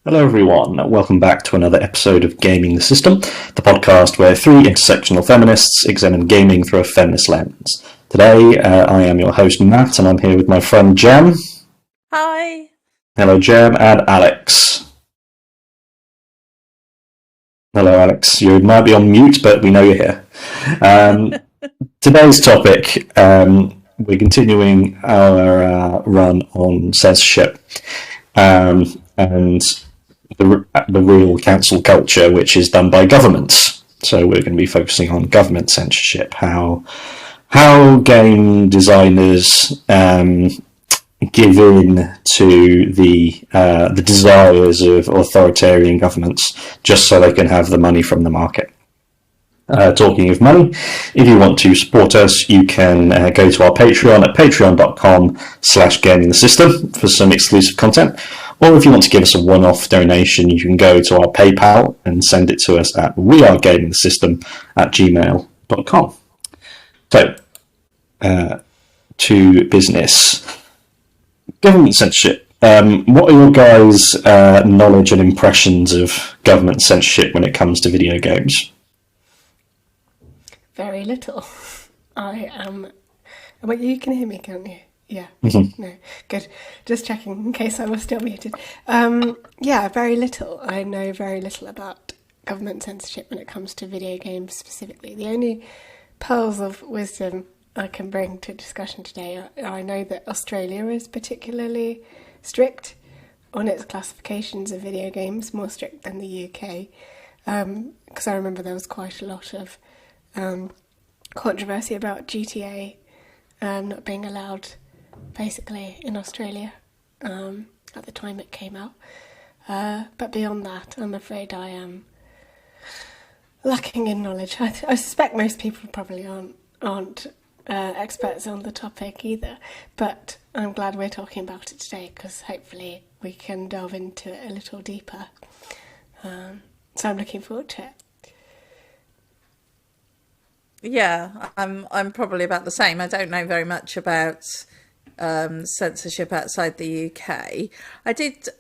Hello everyone, welcome back to another episode of Gaming the System, the podcast where three intersectional feminists examine gaming through a feminist lens. Today, I am your host Matt, and I'm here with my friend Jem. Hi. Hello Jem, and Alex. Hello Alex, you might be on mute, but we know you're here. Today's topic, we're continuing our run on censorship and the real council culture, which is done by governments. So we're going to be focusing on government censorship, how game designers give in to the desires of authoritarian governments just so they can have the money from the market. Talking of money, if you want to support us, you can go to our Patreon at patreon.com/gamingthesystem for some exclusive content. Or if you want to give us a one-off donation, you can go to our PayPal and send it to us at wearegamingthesystem@gmail.com. So, to business. Government censorship. What are your guys' knowledge and impressions of government censorship when it comes to video games? Very little. I am... Well, you can hear me, can't you? Yeah. Mm-hmm. No. Good. Just checking in case I was still muted. Yeah, very little. I know very little about government censorship when it comes to video games specifically. The only pearls of wisdom I can bring to discussion today are I know that Australia is particularly strict on its classifications of video games, more strict than the UK. Because I remember there was quite a lot of controversy about GTA not being allowed basically in Australia at the time it came out. But beyond that, I'm afraid I am lacking in knowledge. I suspect most people probably aren't experts on the topic either, but I'm glad we're talking about it today because hopefully we can delve into it a little deeper. So I'm looking forward to it. Yeah, I'm probably about the same. I don't know very much about censorship outside the UK. I did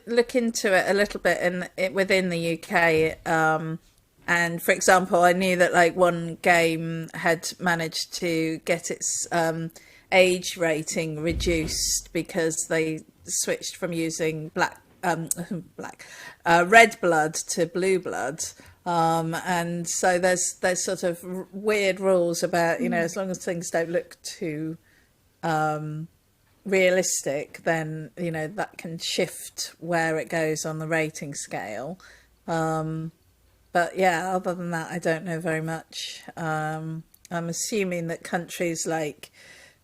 look into it a little bit within the UK, and for example, I knew that like one game had managed to get its age rating reduced because they switched from using red blood to blue blood. And so there's sort of weird rules about, as long as things don't look too realistic, then, that can shift where it goes on the rating scale. But yeah, other than that, I don't know very much. I'm assuming that countries like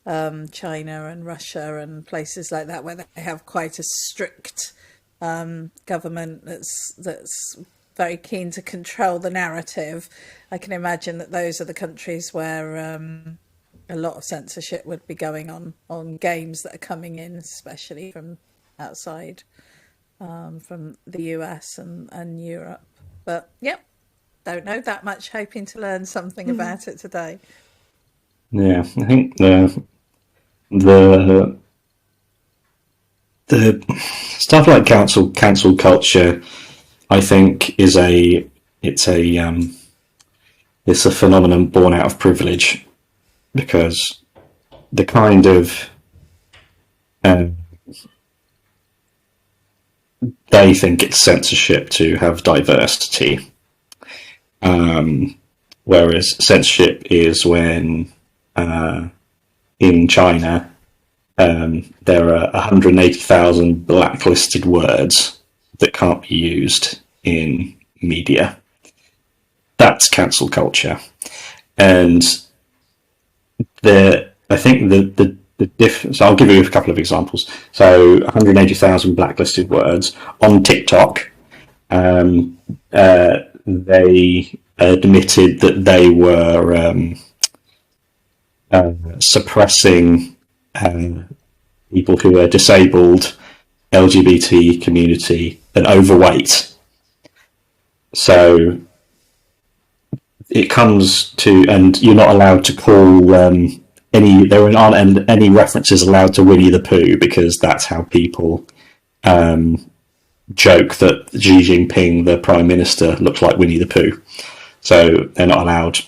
China and Russia and places like that, where they have quite a strict government that's very keen to control the narrative, I can imagine that those are the countries where a lot of censorship would be going on games that are coming in, especially from outside, from the US and Europe. But yeah, don't know that much, hoping to learn something about it today. Yeah, I think the stuff like cancel culture, I think, it's a phenomenon born out of privilege, because the kind of they think it's censorship to have diversity, whereas censorship is when in China there are 180,000 blacklisted words that can't be used in media. That's cancel culture, and I think the difference. So I'll give you a couple of examples. So 180,000 blacklisted words on TikTok. They admitted that they were suppressing people who are disabled, LGBT community, and overweight. So it comes to, and you're not allowed to call there aren't any references allowed to Winnie the Pooh, because that's how people joke that Xi Jinping, the Prime Minister, looks like Winnie the Pooh. So they're not allowed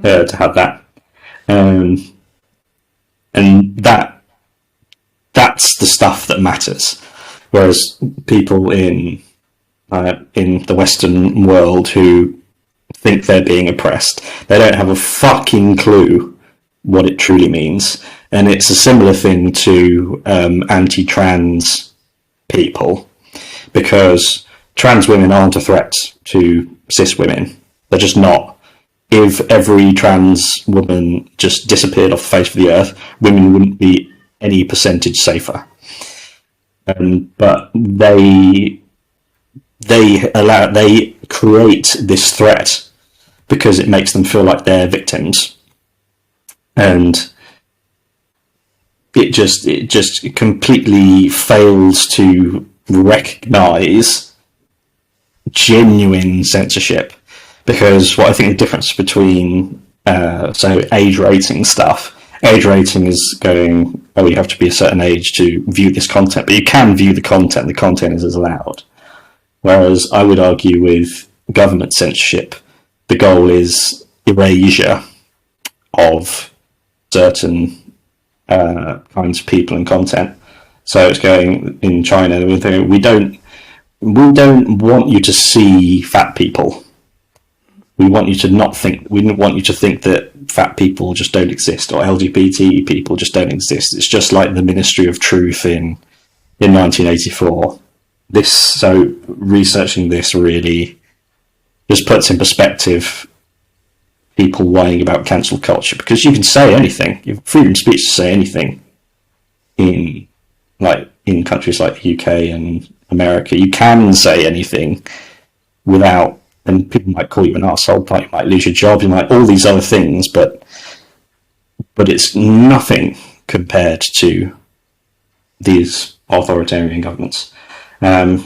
to have that. And that's the stuff that matters. Whereas people in the Western world who think they're being oppressed, they don't have a fucking clue what it truly means. And it's a similar thing to anti-trans people, because trans women aren't a threat to cis women. They're just not. If every trans woman just disappeared off the face of the earth, women wouldn't be any percentage safer. But they create this threat because it makes them feel like they're victims, and it just completely fails to recognize genuine censorship. Because what I think the difference between age rating stuff, age rating is going, oh, you have to be a certain age to view this content, but you can view the content is allowed. Whereas I would argue with government censorship, the goal is erasure of certain kinds of people and content. So it's going in China, we don't want you to see fat people. We want you to not think. We want you to think that fat people just don't exist, or LGBT people just don't exist. It's just like the Ministry of Truth in 1984. So researching this really just puts in perspective people whining about cancel culture, because you can say anything. You have freedom of speech to say anything in countries like the UK and America. You can say anything without, and people might call you an arsehole, you might lose your job, you might all these other things, but it's nothing compared to these authoritarian governments. But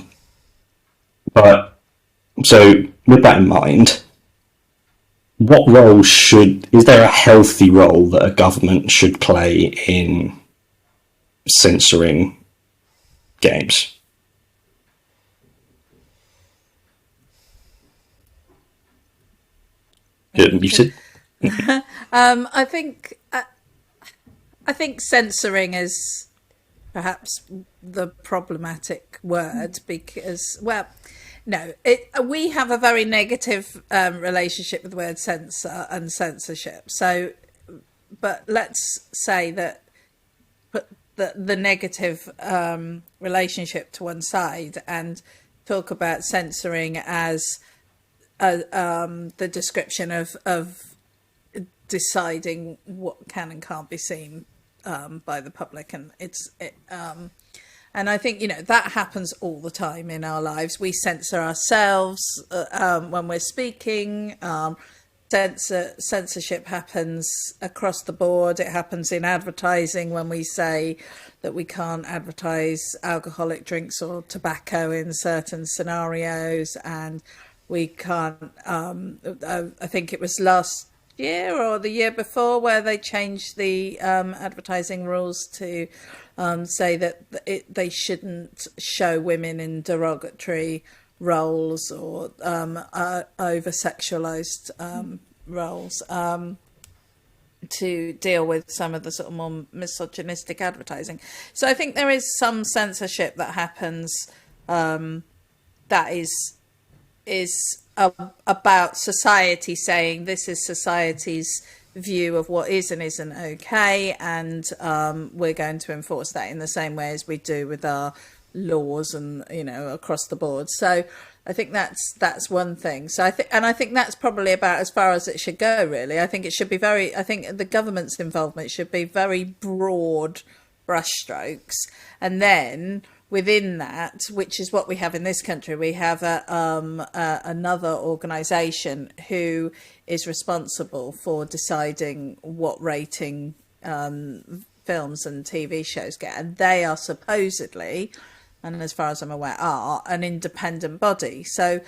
so with that in mind, what role is there a healthy role that a government should play in censoring games? Muted. I think censoring is perhaps the problematic word, because, well, no, we have a very negative relationship with the word censor and censorship. So, but let's say that put the negative relationship to one side and talk about censoring as the description of deciding what can and can't be seen by the public, and and I think that happens all the time in our lives. We censor ourselves when we're speaking. Censorship happens across the board. It happens in advertising when we say that we can't advertise alcoholic drinks or tobacco in certain scenarios, and we can't. I think it was last year or the year before where they changed the advertising rules to say that they shouldn't show women in derogatory roles or over sexualized roles to deal with some of the sort of more misogynistic advertising. So I think there is some censorship that happens that is about society saying this is society's view of what is and isn't okay, and we're going to enforce that in the same way as we do with our laws and across the board. So I think that's one thing. So I think that's probably about as far as it should go, really. I think it should be I think the government's involvement should be very broad brushstrokes, and then within that, which is what we have in this country, we have another organisation who is responsible for deciding what rating films and TV shows get, and they are supposedly, and as far as I'm aware, are an independent body. So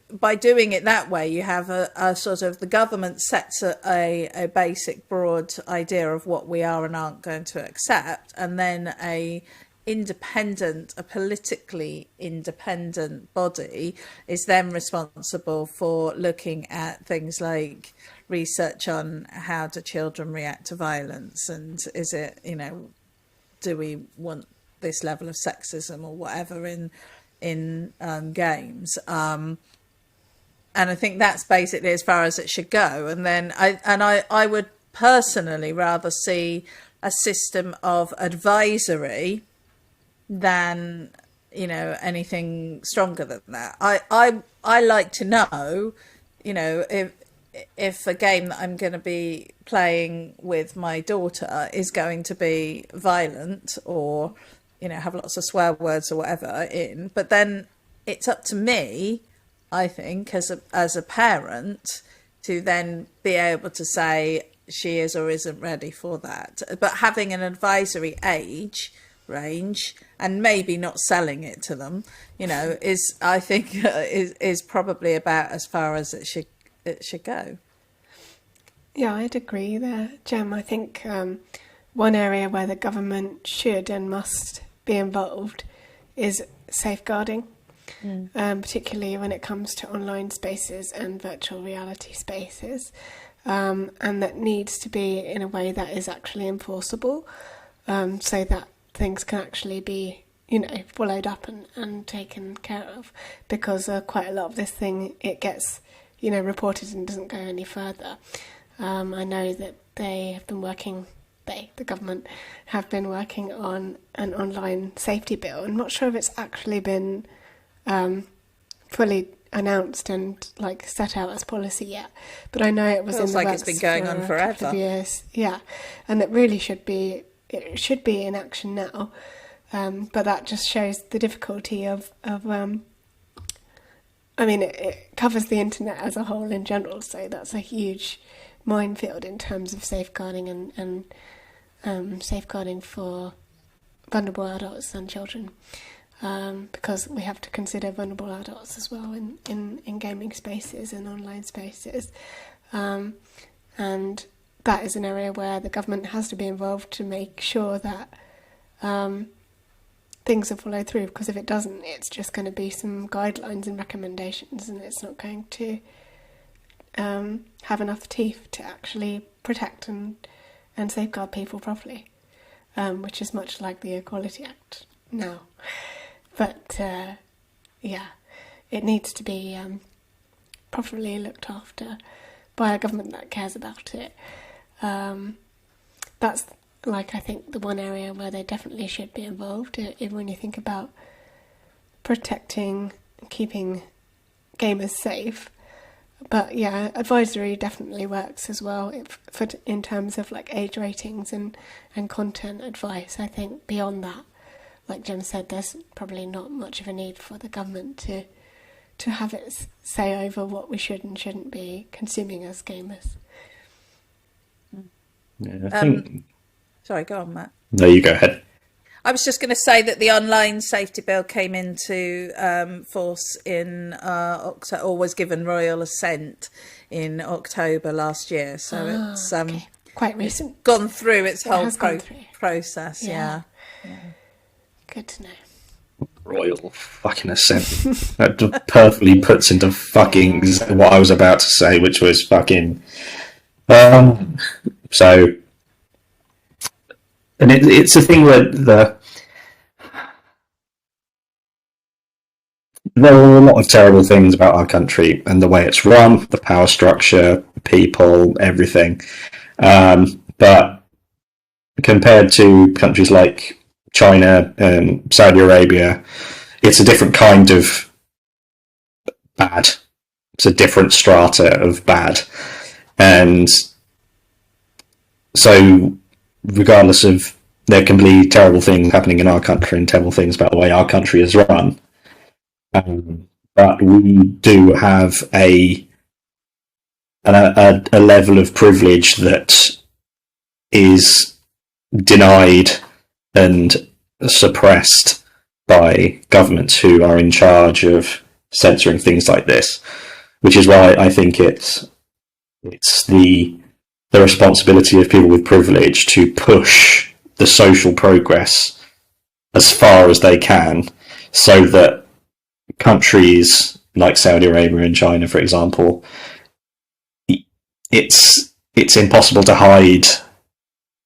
by doing it that way, you have a sort of, the government sets a basic broad idea of what we are and aren't going to accept, and then a a politically independent body is then responsible for looking at things like research on how do children react to violence, and is it, do we want this level of sexism or whatever in games, and I think that's basically as far as it should go. And then I would personally rather see a system of advisory than anything stronger than that. I like to know, if a game that I'm going to be playing with my daughter is going to be violent or have lots of swear words or whatever in, but then it's up to me, I think, as a parent, to then be able to say she is or isn't ready for that. But having an advisory age range and maybe not selling it to them, is, I think, is probably about as far as it should go. Yeah, I'd agree there, Jem. I think one area where the government should and must be involved is safeguarding, particularly when it comes to online spaces and virtual reality spaces, and that needs to be in a way that is actually enforceable, so that things can actually be followed up and taken care of, because quite a lot of this thing, it gets reported and doesn't go any further. I know that the government have been working on an online safety bill. I'm not sure if it's actually been fully announced and set out as policy yet, but I know it was in the works. It's been going on forever. A couple of years. Yeah, and it really should be in action now. But that just shows the difficulty of it covers the internet as a whole in general, so that's a huge minefield in terms of safeguarding and safeguarding for vulnerable adults and children, because we have to consider vulnerable adults as well in gaming spaces and online spaces, and that is an area where the government has to be involved to make sure that things are followed through, because if it doesn't, it's just going to be some guidelines and recommendations, and it's not going to have enough teeth to actually protect and safeguard people properly, which is much like the Equality Act now. But it needs to be properly looked after by a government that cares about it. That's I think the one area where they definitely should be involved, when you think about protecting, keeping gamers safe. But yeah, advisory definitely works as well in terms of age ratings and content advice. I think beyond that, like Jem said, there's probably not much of a need for the government to have its say over what we should and shouldn't be consuming as gamers. Yeah, I think... Sorry, go on, Matt. No, you go ahead. I was just going to say that the online safety bill came into force in October, or was given royal assent in October last year. So it's okay. Quite recent. It's gone through its whole process. Yeah. Good to know. Royal fucking assent. That perfectly puts into fucking what I was about to say, which was fucking. So. And it's a thing where there are a lot of terrible things about our country and the way it's run, the power structure, people, everything. But compared to countries like China and Saudi Arabia, it's a different kind of bad. It's a different strata of bad. And so, regardless of, there can be terrible things happening in our country and terrible things about the way our country is run. But we do have a level of privilege that is denied and suppressed by governments who are in charge of censoring things like this, which is why I think it's the responsibility of people with privilege to push the social progress as far as they can, so that countries like Saudi Arabia and China, for example, it's impossible to hide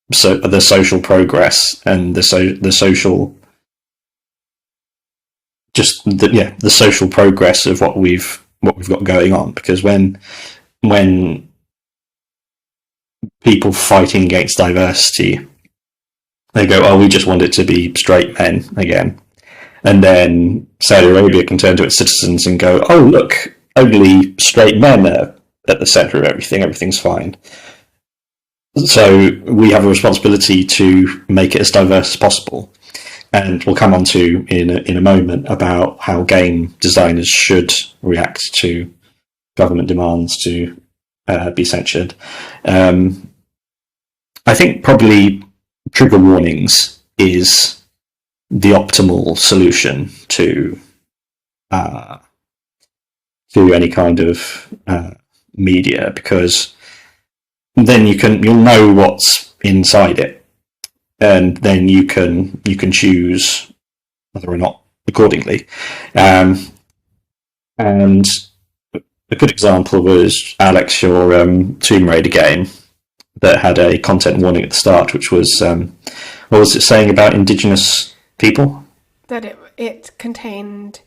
the social progress and the social the social progress of what we've got going on, because when people fighting against diversity, they go, oh, we just want it to be straight men again. And then Saudi Arabia can turn to its citizens and go, oh, look, only straight men are at the centre of everything. Everything's fine. So we have a responsibility to make it as diverse as possible. And we'll come on to in a moment about how game designers should react to government demands to be censored. I think probably trigger warnings is the optimal solution to any kind of media, because then you'll know what's inside it, and then you can choose whether or not accordingly. And a good example was, Alex, your Tomb Raider game that had a content warning at the start, which was what was it saying about Indigenous people? That it contained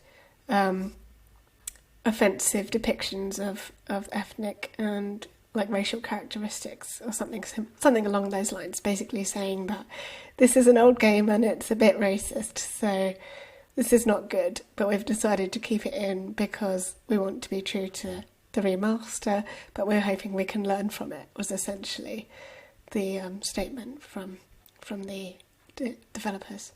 offensive depictions of ethnic and like racial characteristics or something along those lines, basically saying that this is an old game and it's a bit racist, so this is not good, but we've decided to keep it in because we want to be true to the remaster, but we're hoping we can learn from it, was essentially the statement from the developers.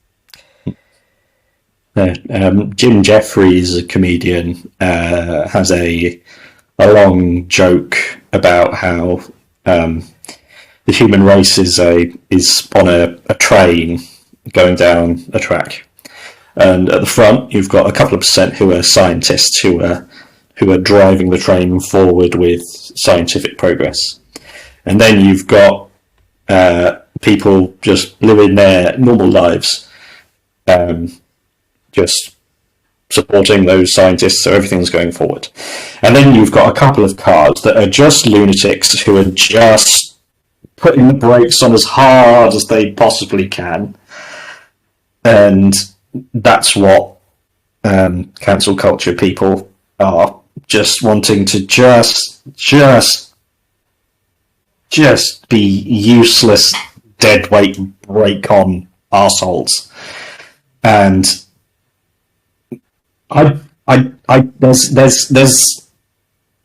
Jim Jeffries, a comedian, has a long joke about how the human race is on a train going down a track, and at the front you've got a couple of percent who are scientists who are driving the train forward with scientific progress, and then you've got people just living their normal lives, just supporting those scientists, so everything's going forward. And then you've got a couple of cars that are just lunatics who are just putting the brakes on as hard as they possibly can. And that's what cancel culture people are, just wanting to just be useless, deadweight, break-on arseholes. And there's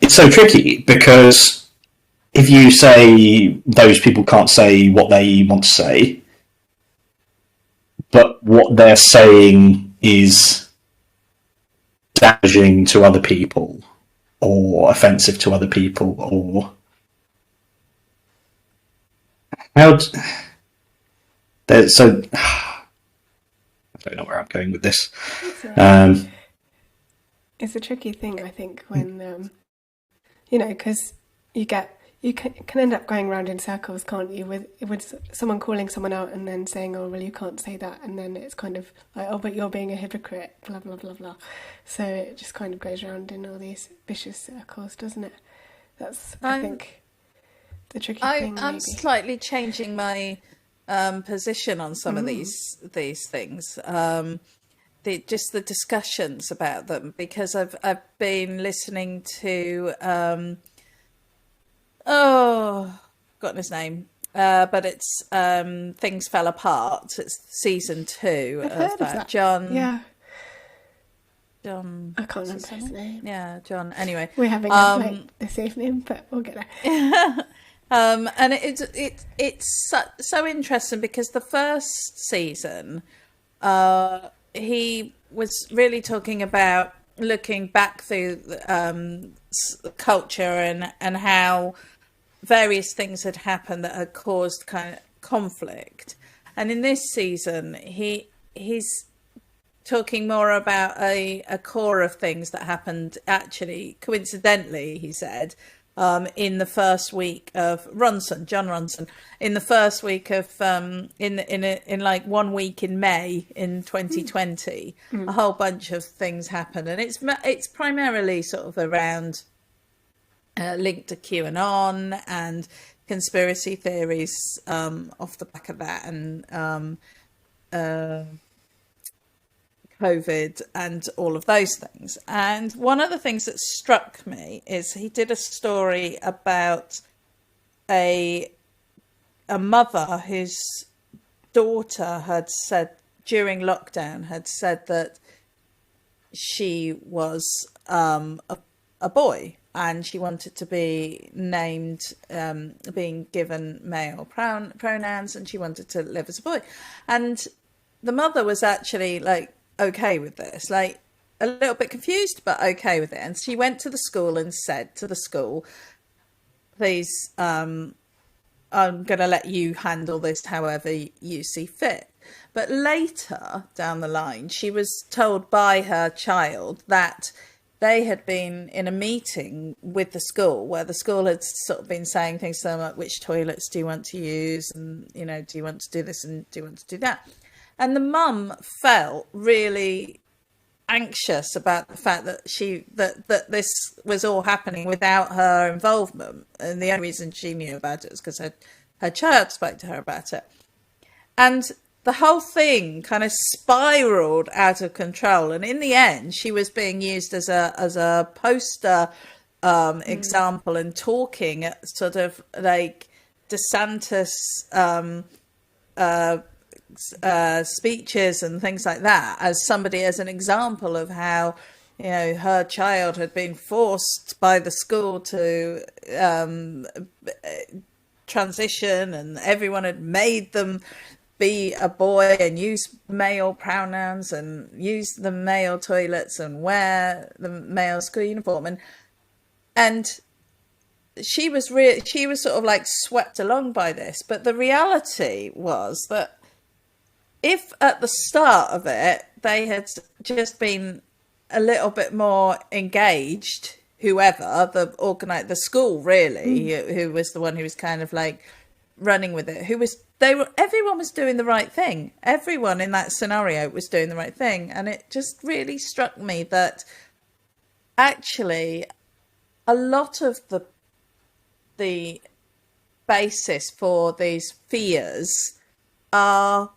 it's so tricky, because if you say those people can't say what they want to say, but what they're saying is damaging to other people or offensive to other people, or so I don't know where I'm going with this. It's a tricky thing, I think, when because you can end up going round in circles, can't you? With someone calling someone out and then saying, "Oh, well, you can't say that," and then it's kind of like, "Oh, but you're being a hypocrite," blah blah blah blah. So it just kind of goes round in all these vicious circles, doesn't it? That's I think the tricky thing. I'm maybe. Slightly changing my position on some of these things. Just the discussions about them, because I've been listening to forgotten his name, but it's Things Fell Apart. It's season 2 I've heard of that. John. Yeah. John. I can't remember his name. Yeah, John. Anyway, we're having a late this evening, but we'll get there. And it's so interesting, because the first season, he was really talking about looking back through culture and how various things had happened that had caused kind of conflict. And in this season, he's talking more about a core of things that happened, actually, coincidentally, he said, in the first week of John Ronson, in the first week of in like 1 week in May in 2020, a whole bunch of things happened, and it's primarily sort of around linked to QAnon and conspiracy theories off the back of that, and COVID and all of those things. And one of the things that struck me is he did a story about a mother whose daughter had said during lockdown that she was a boy, and she wanted to be named, being given male pronouns, and she wanted to live as a boy. And the mother was actually like okay with this, like a little bit confused, but okay with it. And she went to the school and said to the school, please, I'm going to let you handle this however you see fit. But later down the line, she was told by her child that they had been in a meeting with the school where the school had sort of been saying things to them like, which toilets do you want to use? And, you know, do you want to do this and do you want to do that? And the mum felt really anxious about the fact that that this was all happening without her involvement. And the only reason she knew about it was because her child spoke to her about it. And the whole thing kind of spiraled out of control. And in the end, she was being used as a poster example, and talking at sort of like DeSantis speeches and things like that as an example of how, you know, her child had been forced by the school to transition, and everyone had made them be a boy and use male pronouns and use the male toilets and wear the male school uniform, and she was sort of like swept along by this. But the reality was that if at the start of it they had just been a little bit more engaged, whoever the school really, who was the one who was kind of like running with it, everyone was doing the right thing. Everyone in that scenario was doing the right thing, and it just really struck me that actually a lot of the basis for these fears are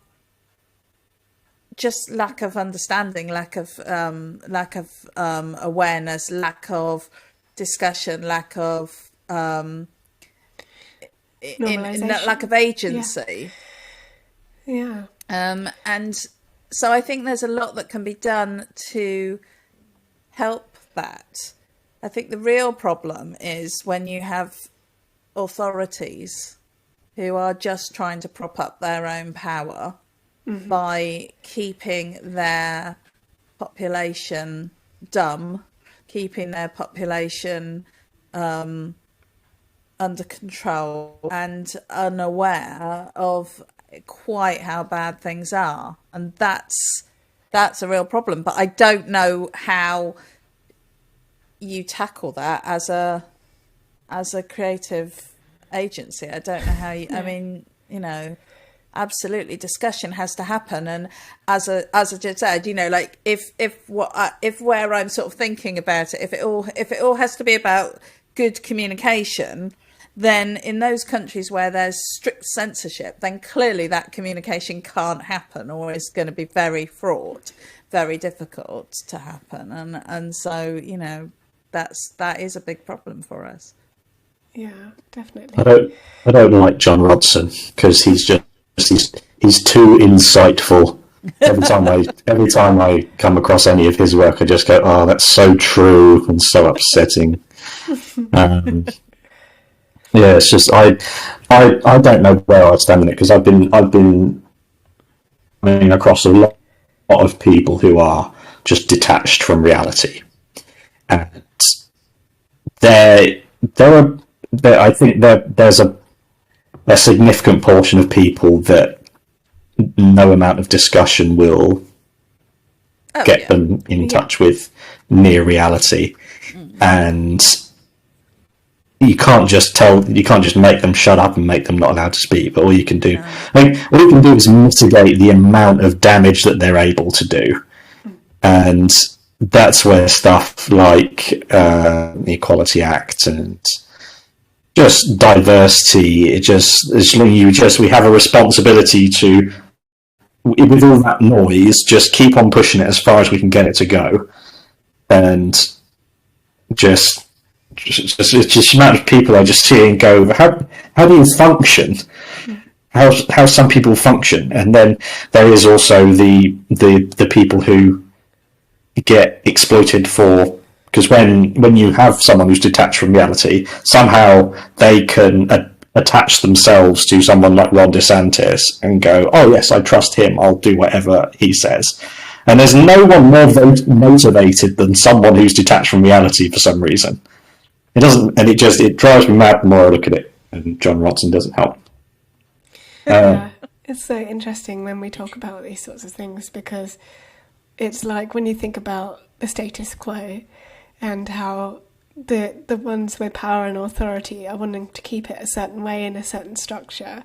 just lack of understanding, lack of awareness, lack of discussion, lack of lack of agency. Yeah. And so I think there's a lot that can be done to help that. I think the real problem is when you have authorities who are just trying to prop up their own power by keeping their population dumb, keeping their population under control and unaware of quite how bad things are. And that's a real problem. But I don't know how you tackle that as a creative agency. I don't know how you, I mean, you know, absolutely discussion has to happen. And as I just said, you know, like if where I'm sort of thinking about it, if it all has to be about good communication, then in those countries where there's strict censorship, then clearly that communication can't happen, or is going to be very fraught, very difficult to happen. And so, you know, that is a big problem for us. Yeah, definitely. I don't like John Rodson because he's too insightful. Every time I come across any of his work, I just go, "Oh, that's so true and so upsetting." Yeah, it's just I don't know where I stand in it, because I've been coming across a lot of people who are just detached from reality, and I think there's a significant portion of people that no amount of discussion will get them in touch with near reality, and you can't just make them shut up and make them not allowed to speak. But all you can do, all you can do is mitigate the amount of damage that they're able to do, and that's where stuff like the Equality Act and just diversity, we have a responsibility to, with all that noise, just keep on pushing it as far as we can get it to go, and just the amount of people I just see and go, how do you function? How some people function, and then there is also the people who get exploited for, because when you have someone who's detached from reality, somehow they can attach themselves to someone like Ron DeSantis and go, oh yes, I trust him, I'll do whatever he says. And there's no one more motivated than someone who's detached from reality for some reason. It doesn't, and it drives me mad the more I look at it. And John Ronson doesn't help. Yeah, it's so interesting when we talk about these sorts of things, because it's like when you think about the status quo and how the ones with power and authority are wanting to keep it a certain way in a certain structure,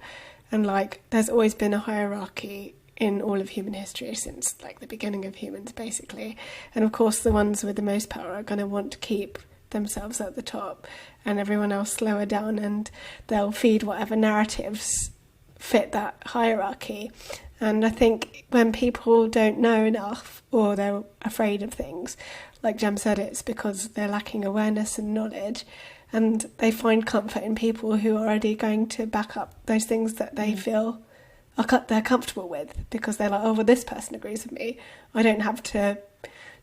and like there's always been a hierarchy in all of human history since like the beginning of humans, basically. And of course the ones with the most power are going to want to keep themselves at the top and everyone else lower down, and they'll feed whatever narratives fit that hierarchy. And I think when people don't know enough or they're afraid of things, like Jem said, it's because they're lacking awareness and knowledge, and they find comfort in people who are already going to back up those things that they feel they're comfortable with, because they're like, oh, well, this person agrees with me, I don't have to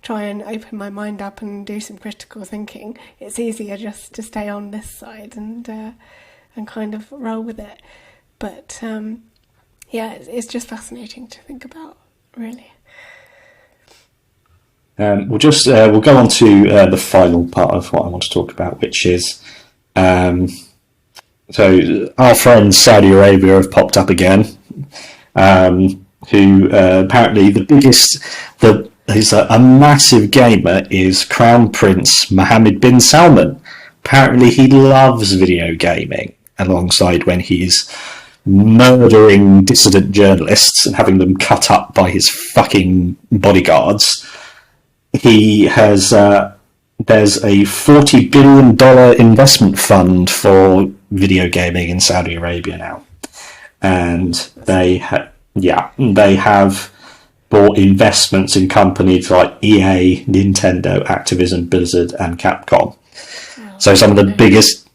try and open my mind up and do some critical thinking. It's easier just to stay on this side and kind of roll with it. But yeah, it's just fascinating to think about, really. We'll go on to the final part of what I want to talk about, which is so our friends Saudi Arabia have popped up again, who apparently he's a massive gamer is Crown Prince Mohammed bin Salman. Apparently he loves video gaming, alongside when he's murdering dissident journalists and having them cut up by his fucking bodyguards. He has there's a $40 billion investment fund for video gaming in Saudi Arabia now, and they have bought investments in companies like EA, Nintendo, Activision Blizzard, and Capcom. So some of the biggest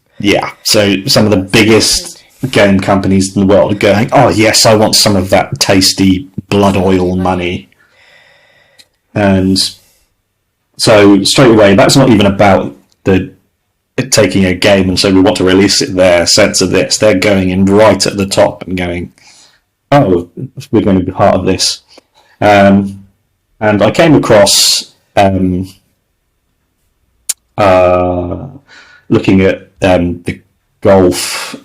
game companies in the world are going, oh yes, I want some of that tasty blood oil money. And so straight away, that's not even about taking a game and so we want to release it there, censor this. They're going in right at the top and going, oh, we're going to be part of this. And I came across looking at the golf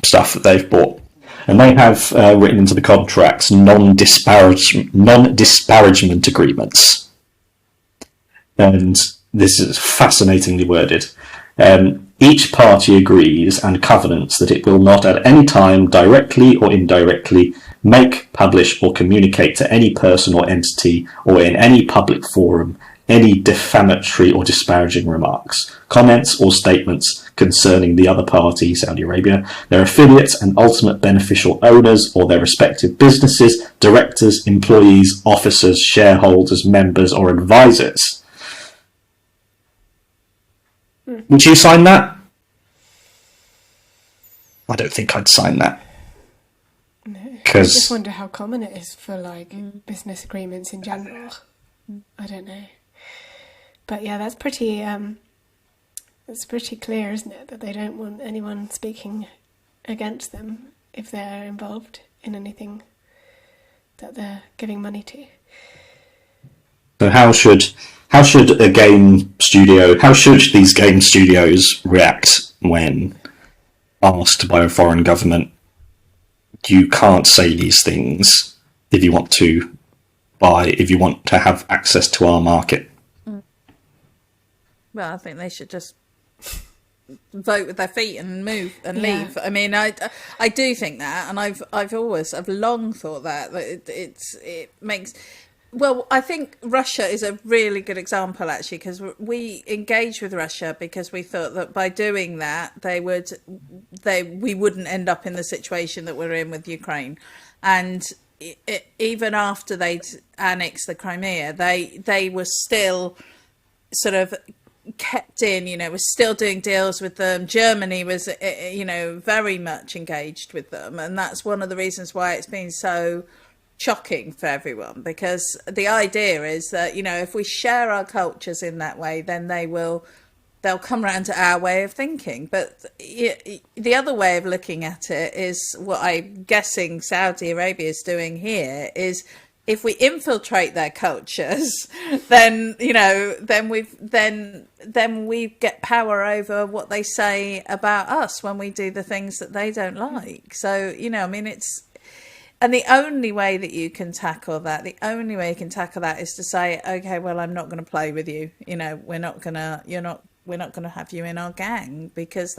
stuff that they've bought, and they have written into the contracts non-disparagement agreements, and this is fascinatingly worded. Each party agrees and covenants that it will not at any time, directly or indirectly, make, publish, or communicate to any person or entity or in any public forum any defamatory or disparaging remarks, comments, or statements concerning the other party, Saudi Arabia, their affiliates and ultimate beneficial owners, or their respective businesses, directors, employees, officers, shareholders, members, or advisors. Would you sign that? I don't think I'd sign that. No. I just wonder how common it is for like business agreements in general. I don't know. But yeah, that's pretty clear, isn't it? That they don't want anyone speaking against them if they're involved in anything that they're giving money to. So how should these game studios react when asked by a foreign government, you can't say these things if you want to have access to our market? Well, I think they should just vote with their feet and move and leave. I mean, I do think that, and I've long thought that it makes. Well, I think Russia is a really good example, actually, because we engaged with Russia because we thought that by doing that, we wouldn't end up in the situation that we're in with Ukraine. And even after they'd annexed the Crimea, they were still sort of kept in, was still doing deals with them. Germany was, very much engaged with them. And that's one of the reasons why it's been so shocking for everyone, because the idea is that if we share our cultures in that way, then they'll come around to our way of thinking. But the other way of looking at it is what I'm guessing Saudi Arabia is doing here, is if we infiltrate their cultures, then we get power over what they say about us when we do the things that they don't like. So and the only way that you can tackle that, is to say, okay, well, I'm not going to play with you. We're not going to have you in our gang, because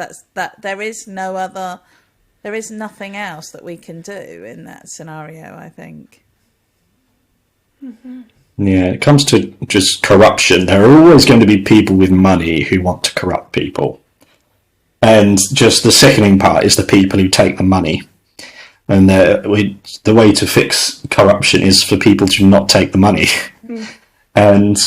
there is nothing else that we can do in that scenario, I think. Mm-hmm. Yeah, it comes to just corruption. There are always going to be people with money who want to corrupt people. And just the sickening part is the people who take the money. And the way to fix corruption is for people to not take the money. And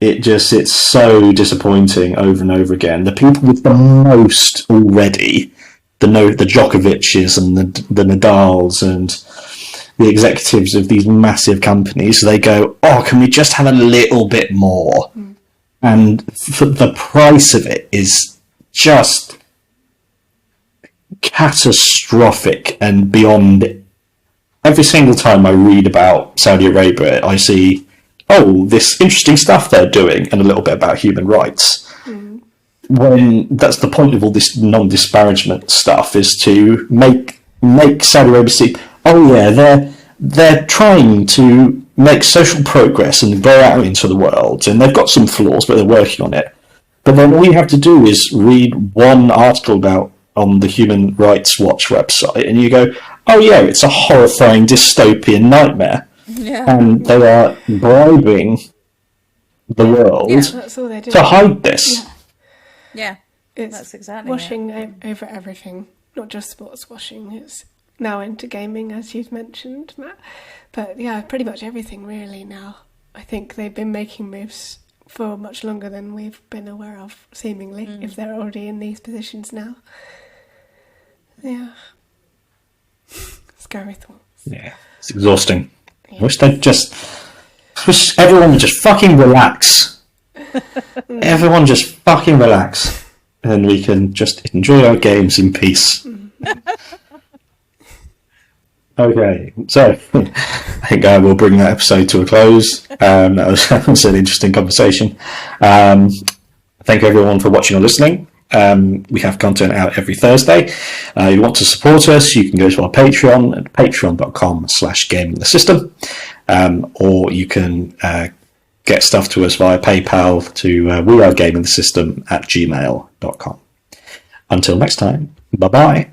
it's so disappointing over and over again. The people with the most already, the Djokovic's and the Nadals and the executives of these massive companies, they go, oh, can we just have a little bit more? And for the price of it is just catastrophic and beyond it. Every single time I read about Saudi Arabia, I see, this interesting stuff they're doing and a little bit about human rights. When that's the point of all this non-disparagement stuff, is to make Saudi Arabia see, they're trying to make social progress and go out into the world, and they've got some flaws, but they're working on it. But then all you have to do is read one article on the Human Rights Watch website, and you go, it's a horrifying dystopian nightmare. Yeah. And they are bribing the world to hide this. Yeah, it's that's exactly washing over everything, not just sports washing. It's now into gaming, as you've mentioned, Matt. But yeah, pretty much everything really now. I think they've been making moves for much longer than we've been aware of, seemingly, if they're already in these positions now. Yeah. Scary thoughts. Yeah, it's exhausting. Yeah. I wish everyone would just fucking relax. Everyone just fucking relax. And we can just enjoy our games in peace. Okay, so I think I will bring that episode to a close. That was an interesting conversation. Thank you everyone for watching or listening. We have content out every Thursday. If you want to support us, you can go to our Patreon at patreon.com/gamingthesystem, or you can get stuff to us via PayPal to wearegamingthesystem@gmail.com. Until next time, bye-bye.